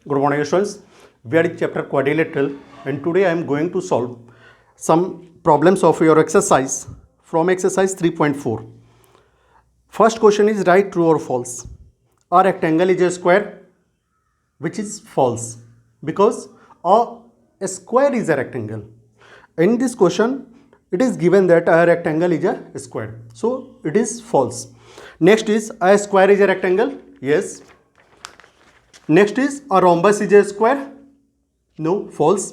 Good morning, students. We are in chapter quadrilateral, and today I am going to solve some problems of your exercise from exercise 3.4. First question is right, true or false. A rectangle is a square, which is false because a square is a rectangle. In this question, it is given that a rectangle is a square, so it is false. Next is a square is a rectangle. Yes. Next is a rhombus is a square. No, false.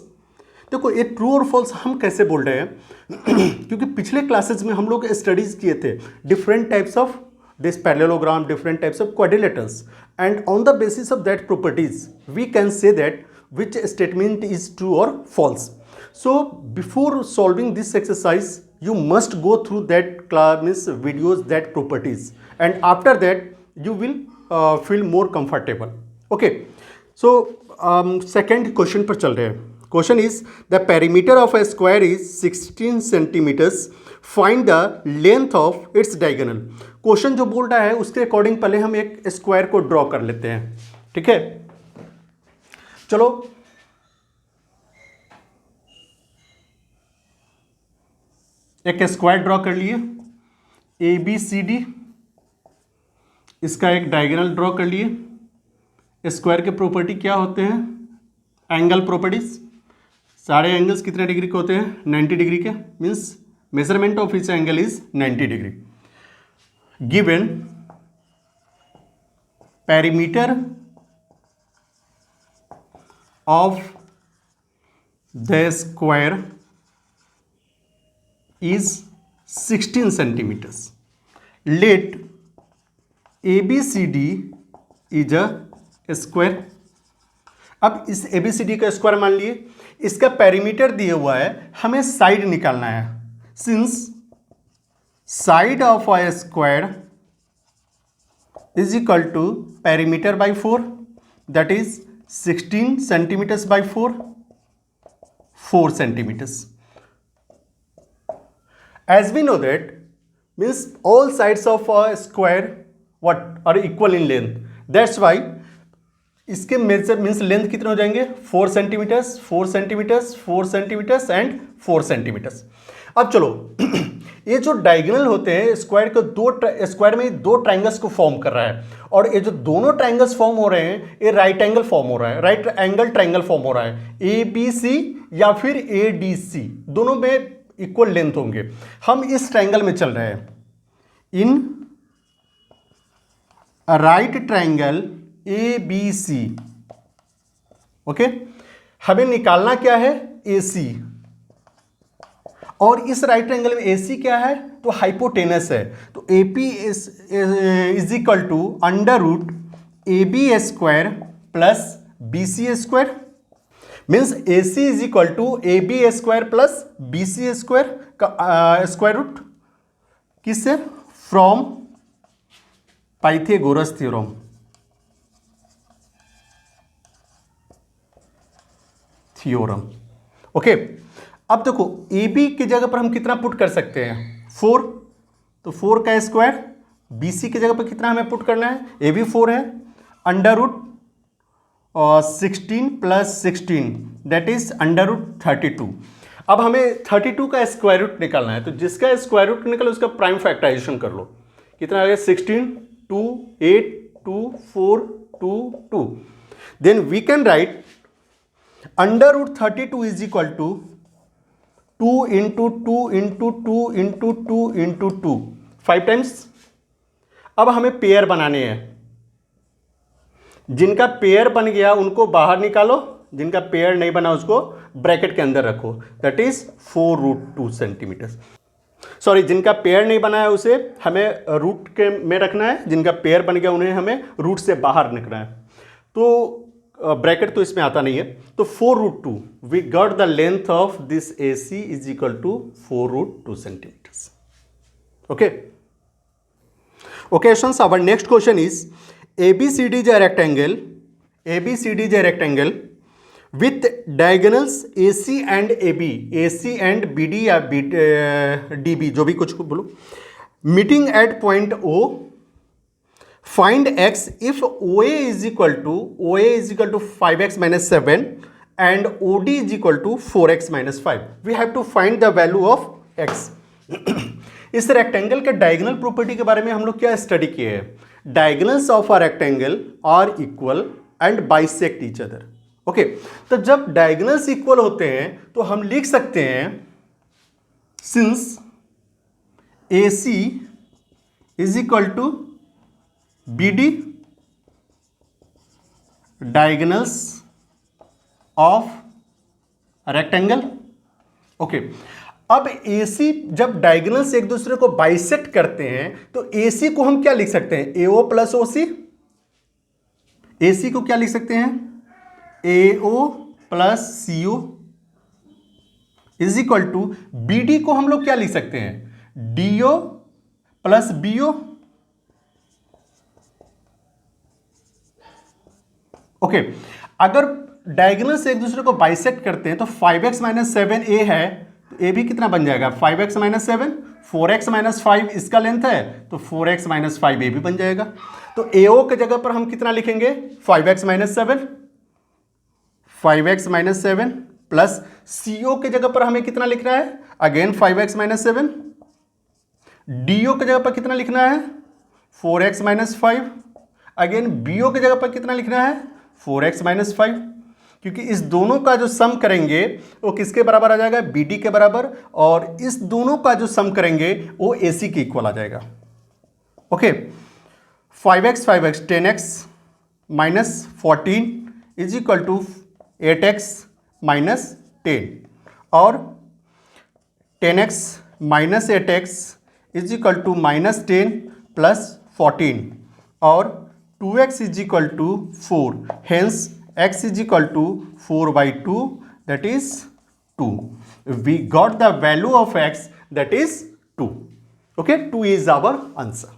देखो ये true और false हम कैसे बोल रहे हैं क्योंकि पिछले क्लासेस में हम लोग स्टडीज किए थे different types of this parallelogram, different types of quadrilaterals, and on the basis of that properties we can say that which statement is true और false. So before solving this exercise you must go through that class videos, that properties, and after that you will feel more comfortable. Okay, so second question पर चल रहे हैं. Question is the perimeter of a square is 16 centimeters. Find the length of its diagonal. Question जो बोल रहा है उसके according पहले हम एक स्क्वायर को ड्रॉ कर लेते हैं. ठीक है, चलो. एक स्क्वायर ड्रॉ कर लिए ए बी सी डी. इसका एक डायगोनल ड्रॉ कर लिए. स्क्वायर के प्रॉपर्टी क्या होते हैं? Angle properties. सारे एंगल्स कितने डिग्री के होते हैं? 90 डिग्री के. Means measurement of each angle is 90 degree. Given perimeter of the square is 16 centimeters. Let ABCD is a square. अब इस ABCD का स्क्वायर मान लिए, इसका पेरीमीटर दिया हुआ है, हमें साइड निकालना है. Since side of a square is equal to perimeter by 4, that is 16 centimetres by 4 centimetres. As we know that means all sides of a square what are equal in length. That's why इसके measure means length कितने हो जाएंगे? 4 centimetres, 4 centimetres, 4 centimetres and 4 centimetres. अब चलो ये जो diagonal होते हैं स्क्वायर को, स्क्वायर में दो ट्राइंगल्स को फॉर्म कर रहा है, और ये जो दोनों ट्राइंगल्स फॉर्म हो रहे हैं ये राइट एंगल फॉर्म हो रहा है, राइट एंगल ट्राइंगल फॉर्म हो रहा है. ए बी सी या फिर ए डी सी दोनों में इक्वल लेंथ होंगे. हम इस ट्राइंगल में चल रहे हैं. In right triangle A B C. Okay, हमें निकालना क्या है? ए सी. और इस राइट ट्राइंगल में ए सी क्या है? तो हाइपोटेनस है. तो A P is equal to under root A B square plus B C square. Means A C is equal to A B square plus B C square का स्क्वायर रूट. किससे? From Pythagoras theorem. Okay, अब देखो A B की जगह पर हम कितना put कर सकते हैं? 4. तो 4 का स्क्वायर. बी सी की जगह पर कितना हमें पुट करना है? ए बी 4 है. Under root 16 plus 16 that is under root 32. अब हमें 32 का स्क्वायर रूट निकालना है, तो जिसका स्क्वायर रूट निकले उसका प्राइम फैक्टराइजेशन कर लो. कितना आ गया? 16 2 8 2 4 2 2. Then we can write under root 32 is equal to 2 into 2 into 2 into 2 into 2 5 times. अब हमें पेयर बनाने हैं. जिनका पेयर बन गया उनको बाहर निकालो, जिनका पेयर नहीं बना उसको ब्रैकेट के अंदर रखो. That is 4 root 2 centimetre. Sorry, जिनका पेयर नहीं बना है उसे हमें रूट के में रखना है, जिनका पेयर बन गया उन्हें हमें रूट से बाहर निकलना है. तो ब्रैकेट तो इसमें आता नहीं है. तो 4 root 2 we got the length of this A C is equal to 4 root 2 centimetres. Okay okay students, our next question is ABCD is a rectangle. ABCD is a rectangle with diagonals AC and AB, AC and BD या DB, जो भी कुछ बोलो, meeting at point O. find x if OA is equal to 5x minus 7 and OD is equal to 4x minus 5. We have to find the value of x. इस rectangle के diagonal property के बारे में हम लोग क्या study किए हैं? Diagonals of a rectangle are equal and bisect each other. Okay, तो जब डायगोनल्स इक्वल होते हैं तो हम लिख सकते हैं since AC is equal to BD diagonals of rectangle. Okay, अब AC जब डायगोनल्स एक दूसरे को बाइसेक्ट करते हैं तो AC को हम क्या लिख सकते हैं? AO plus OC. AC को क्या लिख सकते हैं? AO plus CO is equal to BD को हम लोग क्या लिख सकते हैं? DO plus BO. ओके, अगर डायगोनल्स एक दूसरे को बाइसेक्ट करते हैं तो 5x माइनस 7 A है तो A भी कितना बन जाएगा? 5x minus 7. 4x माइनस 5 इसका लेंथ है तो 4x माइनस 5 A भी बन जाएगा. तो AO के जगह पर हम कितना लिखेंगे? 5x minus 7. 5x minus 7 plus CO के जगह पर हमें कितना लिखना है? Again 5x minus 7. DO के जगह पर कितना लिखना है? 4x minus 5. अगेन BO के जगह पर कितना लिखना है? 4x minus 5. क्योंकि इस दोनों का जो सम करेंगे वो किसके बराबर आ जाएगा? BD के बराबर. और इस दोनों का जो सम करेंगे वो AC के इक्वल आ जाएगा. Okay, 5x 10x minus 14 is equal to 8x minus 10 और 10x minus 8x is equal to minus 10 plus 14 और 2x is equal to 4. Hence x is equal to 4 by 2 that is 2. We got the value of x that is 2. Okay, 2 is our answer.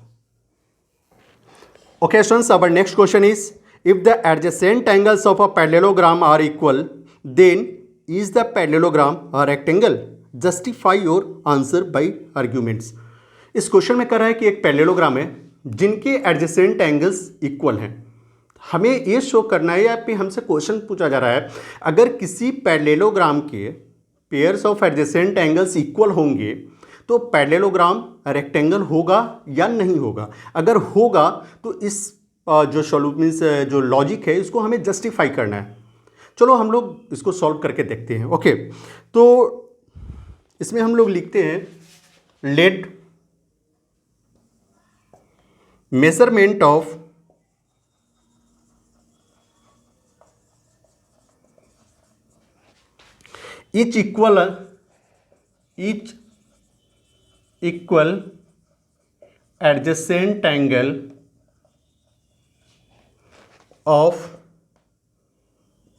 Okay students, our next question is if the adjacent angles of a parallelogram are equal then is the parallelogram a rectangle? Justify your answer by arguments. इस question में कह रहा है कि एक parallelogram है जिनके adjacent angles equal हैं. हमें ये शो करना है या फिर हमसे क्वेश्चन पूछा जा रहा है अगर किसी पैरेललोग्राम के pairs of adjacent angles equal होंगे तो पैरेललोग्राम रेक्टेंगल होगा या नहीं होगा. अगर होगा तो इस जो लॉजिक है इसको हमें जस्टिफाई करना है. चलो हम लोग इसको सॉल्व करके देखते हैं. ओके, तो इसमें हम लोग लिखते हैं let measurement of each equal adjacent angle of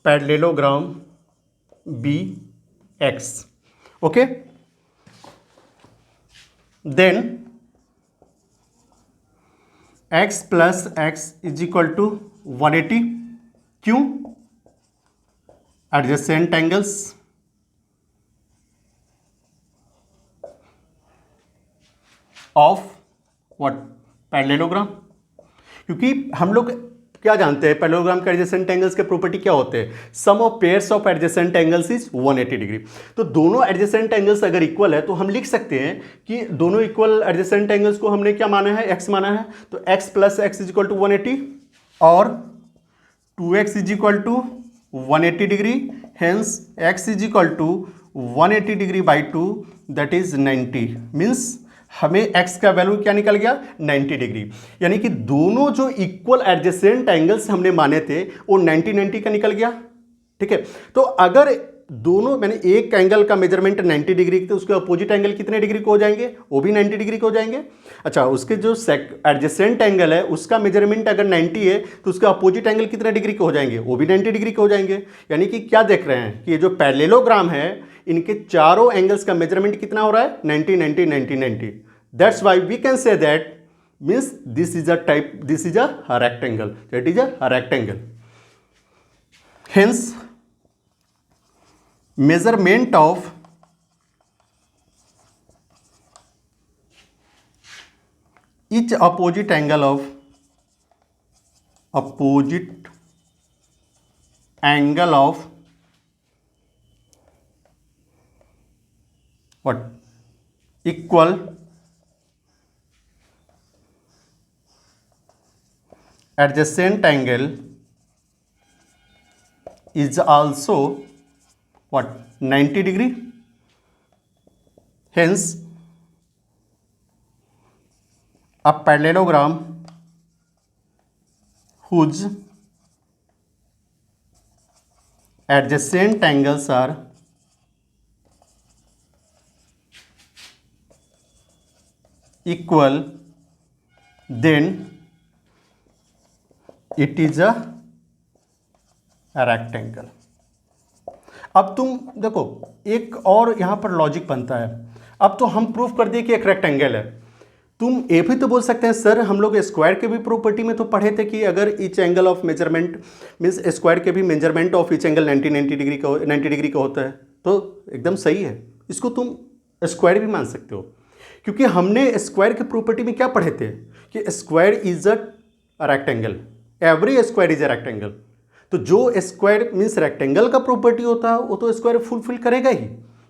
parallelogram BX. Okay, then x plus x is equal to 180. क्यों? adjacent angles of what? Parallelogram. क्योंकि हम लोग क्या जानते हैं पैरेललोग्राम के एडजेसेंट एंगल्स के प्रॉपर्टी क्या होते हैं? Sum of pairs of adjacent angles is 180 degree. तो दोनों एडजेसेंट एंगल्स अगर इक्वल है तो हम लिख सकते हैं कि दोनों इक्वल एडजेसेंट एंगल्स को हमने क्या माना है? x माना है. तो x plus x is equal to 180 और 2x is equal to 180 degree. Hence x is equal to 180 degree by 2 that is 90. Means हमें x का वैल्यू क्या निकल गया? 90 डिग्री. यानी कि दोनों जो इक्वल एडजेसेंट एंगल्स हमने माने थे वो 90 का निकल गया. ठीक है, तो अगर दोनों मैंने एक एंगल का मेजरमेंट 90 डिग्री तो उसके अपोजिट एंगल कितने डिग्री को हो जाएंगे? वो भी 90 डिग्री के हो जाएंगे. अच्छा, उसके जो एडजेसेंट एंगल है उसका मेजरमेंट अगर 90 है तो उसके अपोजिट एंगल कितने डिग्री के हो जाएंगे? वो भी 90 डिग्री के हो जाएंगे. यानी कि क्या देख रहे हैं कि ये जो पैरेललोग्राम है इनके चारों एंगल्स का मेजरमेंट कितना हो रहा है? 90 90 90 90. That's why we can say that means this is a rectangle. That is a rectangle. Hence measurement of each opposite angle of opposite angle of what equal adjacent angle is also what 90 degree. Hence a parallelogram whose adjacent angles are equal, then it is a rectangle. अब तुम देखो एक और यहां पर logic बनता है. अब तो हम प्रूफ कर दिए कि एक रेक्टेंगल है. तुम ये भी तो बोल सकते हैं सर हम लोग स्क्वायर के भी प्रॉपर्टी में तो पढ़े थे कि अगर each angle of measurement means square के भी measurement of each angle 90 degree का होता है. तो एकदम सही है, इसको तुम स्क्वायर भी मान सकते हो क्योंकि हमने स्क्वायर के प्रॉपर्टी में क्या पढ़े थे कि square is a rectangle, every square is a rectangle. तो जो स्क्वायर मीन्स रेक्टेंगल का प्रॉपर्टी होता है वो तो स्क्वायर फुलफिल करेगा ही.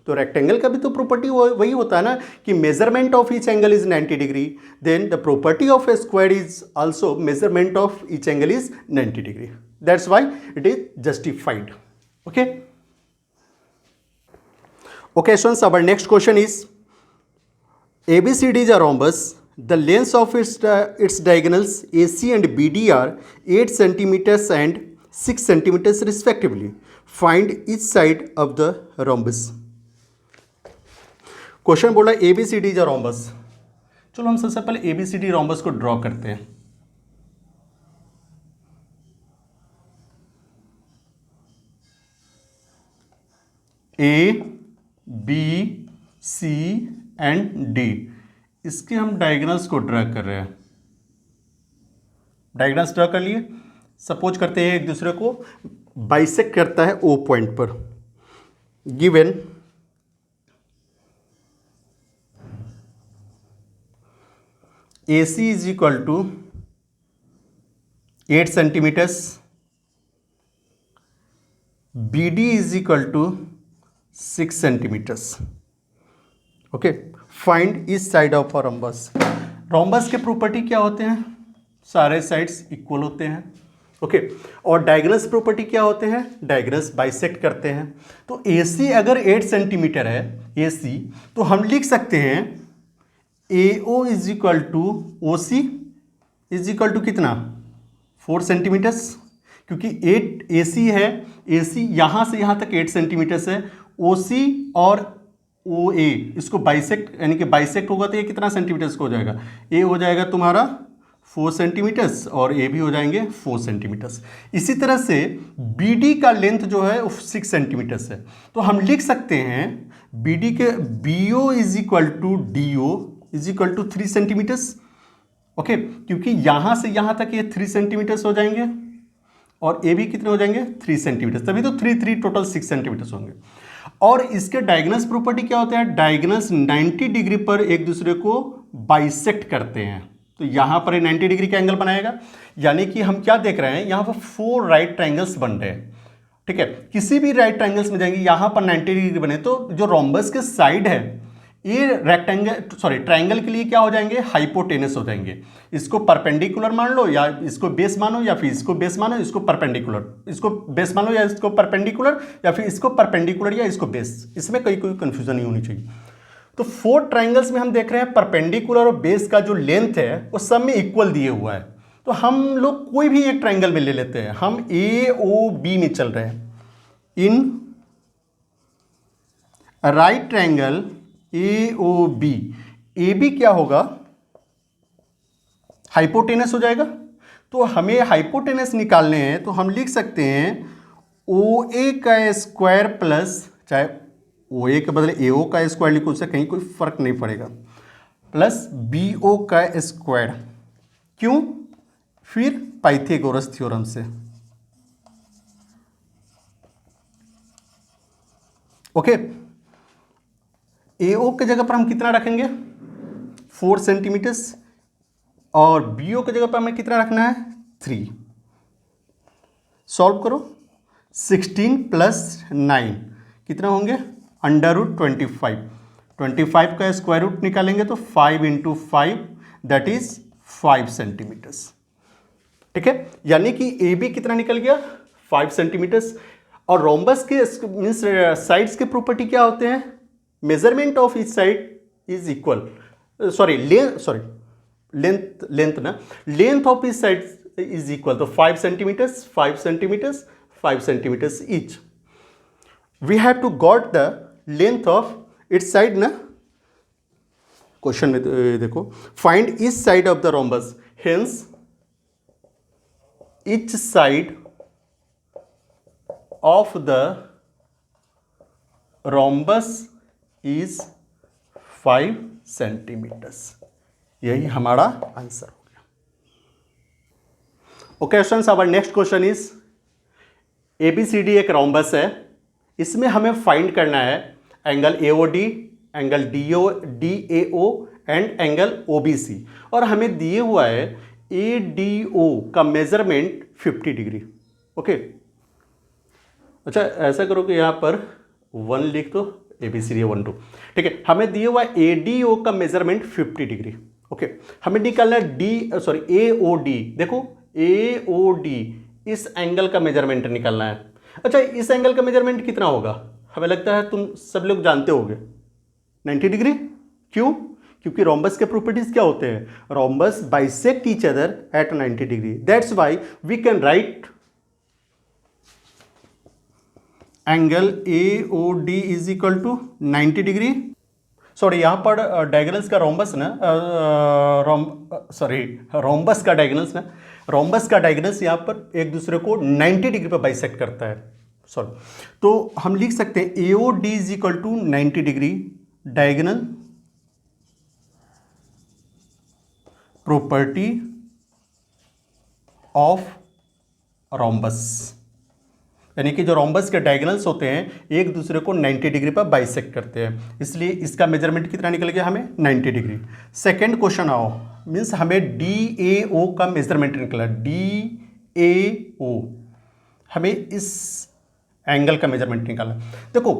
तो रेक्टेंगल का भी तो प्रॉपर्टी वही होता है ना कि measurement of each angle is 90 degree, then the property of a square is also measurement of each angle is 90 degree. That's why it is justified. Okay okay students, our next question is ABCD is a rhombus. The lengths of its diagonals AC and BD are 8 centimeters and 6 centimeters respectively. Find each side of the rhombus. Question बोला ABCD is a rhombus. चलो हम सबसे पहले ABCD rhombus को draw करते हैं. A, B, C and D, इसके हम डायगोनल्स को ड्रा कर रहे हैं. डायगोनल्स ड्रा कर लिए. सपोज करते हैं एक दूसरे को बाइसेक्ट करता है ओ पॉइंट पर. Given AC is equal to 8 centimetres, BD is equal to 6 centimetres. Okay, find इस side of a rhombus. Rhombus के प्रॉपर्टी क्या होते हैं? सारे साइड्स इक्वल होते हैं. ओके, और डायगोनल्स प्रॉपर्टी क्या होते हैं? डायगोनल्स बाइसेक्ट करते हैं. तो AC अगर 8 सेंटीमीटर है AC, तो हम लिख सकते हैं AO is equal to OC is equal to कितना 4 सेंटीमीटर्स, क्योंकि 8 AC है. AC यहां से यहां तक 8 सेंटीमीटर्स है. OC और OA इसको बाइसेक्ट यानी कि बाइसेक्ट होगा तो ये कितना सेंटीमीटर्स का हो जाएगा? A हो जाएगा तुम्हारा 4 सेंटीमीटर्स और A भी हो जाएंगे 4 सेंटीमीटर्स. इसी तरह से BD का लेंथ जो है 6 सेंटीमीटर्स है. तो हम लिख सकते हैं BD के BO is equal to DO is equal to 3 centimetres. Okay, क्योंकि यहां से यहां तक ये 3 सेंटीमीटर्स हो जाएंगे और A भी कितने हो जाएंगे 3 सेंटीमीटर्स, तभी तो 3 टोटल 6 सेंटीमीटर्स होंगे. और इसके डायगोनल्स प्रॉपर्टी क्या होता है? डायगोनल्स 90 डिग्री पर एक दूसरे को बाइसेक्ट करते हैं. तो यहां पर 90 डिग्री का एंगल बनाएगा. यानी कि हम क्या देख रहे हैं, यहां पर 4 राइट ट्रायंगल्स बन रहे हैं. ठीक है, किसी भी राइट ट्रायंगल्स में जाएंगे, यहां पर 90 डिग्री बने तो जो रोम्बस के साइड है ये ट्रायंगल के लिए क्या हो जाएंगे? हाइपोटेनस हो जाएंगे. इसको परपेंडिकुलर मान लो या इसको बेस मानो या फिर इसको बेस मानो, इसको परपेंडिकुलर, इसको बेस मानो या इसको परपेंडिकुलर या फिर इसको परपेंडिकुलर या इसको बेस. इसमें कोई कंफ्यूजन नहीं होनी चाहिए. तो 4 ट्रायंगल्स में हम देख रहे हैं परपेंडिकुलर और बेस का जो लेंथ है वो सब में इक्वल दिए हुआ है. तो हम लोग कोई भी एक ट्रायंगल में ले लेते हैं. हम AOB में चल रहे हैं. In right triangle AOB, AB क्या होगा? हाइपोटेनस हो जाएगा. तो हमें हाइपोटेनस निकालने हैं तो हम लिख सकते हैं OA का स्क्वायर प्लस, चाहे OA के बदले AO का स्क्वायर लिखो, उससे कहीं कोई फर्क नहीं पड़ेगा, प्लस BO का स्क्वायर. क्यों? फिर पाइथागोरस थ्योरम से. ओके, AO के जगह पर हम कितना रखेंगे? 4 सेंटीमीटर्स. और BO की जगह पर हमें कितना रखना है? 3. सॉल्व करो। 16 प्लस 9 कितना होंगे, √25। 25 का स्क्वायर रूट निकालेंगे तो 5 × 5 दैट इज 5 सेंटीमीटर्स। ठीक है, यानी कि ए बी कितना निकल गया, 5 सेंटीमीटर्स। और रोम्बस के मीन्स साइड्स के प्रॉपर्टी क्या होते हैं, measurement of each side is equal, length of each side is equal, तो 5 centimetres 5 centimetres 5 centimetres each. We have to got the length of its side ना, क्वेश्चन में देखो, find each side of the rhombus, hence each side of the rhombus is 5 centimetres. यही हमारा answer हो गया। Okay students, our next question is ABCD एक rhombus है, इसमें हमें फाइंड करना है angle AOD, angle DAO and angle OBC, और हमें दिए हुआ है ADO का मेजरमेंट 50 डिग्री। ओके, अच्छा ऐसा करो कि यहां पर 1 लिख दो, ABCD 1 2। ठीक है, हमें दिए हुआ ADO का मेजरमेंट 50 डिग्री। ओके, हमें निकालना है AOD। देखो AOD इस एंगल का मेजरमेंट निकालना है। अच्छा, इस एंगल का मेजरमेंट कितना होगा, हमें लगता है तुम सब लोग जानते होगे, 90 डिग्री। क्यों, क्योंकि रोम्बस के प्रॉपर्टीज क्या होते हैं, rhombus bisect each other at 90 degree, that's why we can write angle AOD is equal to 90 degree. Sorry, यहां पर डायगोनल्स का रोम्बस ना, रोम्बस का डायगोनल्स ना, रोम्बस का डायगोनल्स यहां पर एक दूसरे को 90 डिग्री पर बाइसेक्ट करता है। सॉरी, तो हम लिख सकते हैं AOD is equal to 90 degree diagonal property of rhombus, यानी कि जो रोम्बस के डायगोनल्स होते हैं एक दूसरे को 90 डिग्री पर बाइसेक्ट करते हैं, इसलिए इसका मेजरमेंट कितना निकल गया हमें, 90 डिग्री। सेकेंड क्वेश्चन आओ, मीन्स हमें DAO का मेजरमेंट निकला, DAO हमें इस एंगल का मेजरमेंट निकाला। देखो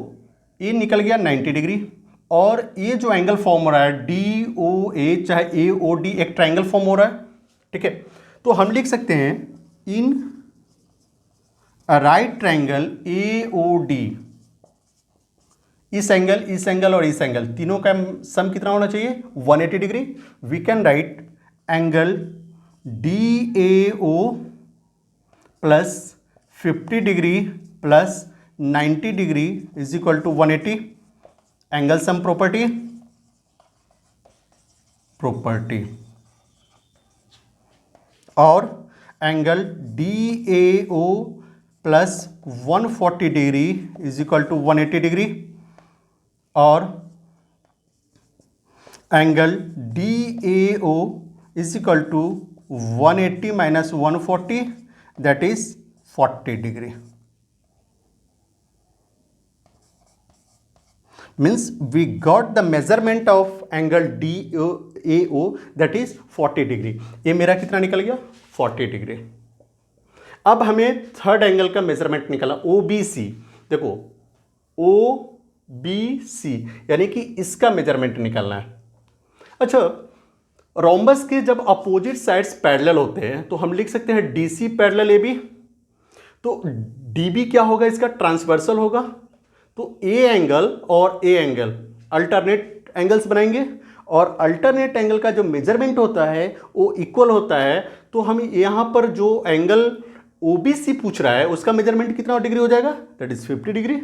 ये निकल गया 90 डिग्री, और ये जो एंगल फॉर्म हो रहा है DOA चाहे AOD एक ट्रायंगल फॉर्म हो रहा है। ठीक है, तो हम लिख सकते हैं इन राइट ट्रायंगल AOD, इस एंगल और इस एंगल तीनों का सम कितना होना चाहिए, 180 degree. We can write angle DAO plus 50 degree plus 90 degree is equal to 180। Angle sum property और angle DAO plus 140 degree is equal to 180 degree, और angle DAO is equal to 180 minus 140 that is 40 degree. means we got the measurement of angle DAO that is 40 degree. ये मेरा कितना निकल गया, 40 degree. अब हमें third angle का measurement निकाला OBC। देखो OBC यानी कि इसका मेजरमेंट निकालना है। अच्छा, रोम्बस के जब अपोजिट साइड्स पैरेलल होते हैं तो हम लिख सकते हैं DC पैरेलल AB, तो DB क्या होगा, इसका ट्रांसवर्सल होगा। तो ए एंगल और ए एंगल अल्टरनेट एंगल्स बनाएंगे, और अल्टरनेट एंगल का जो मेजरमेंट होता है वो इक्वल होता है। तो हम यहाँ पर जो एंगल OBC पूछ रहा है उसका मेजरमेंट कितना डिग्री हो जाएगा, दैट इज 50 डिग्री।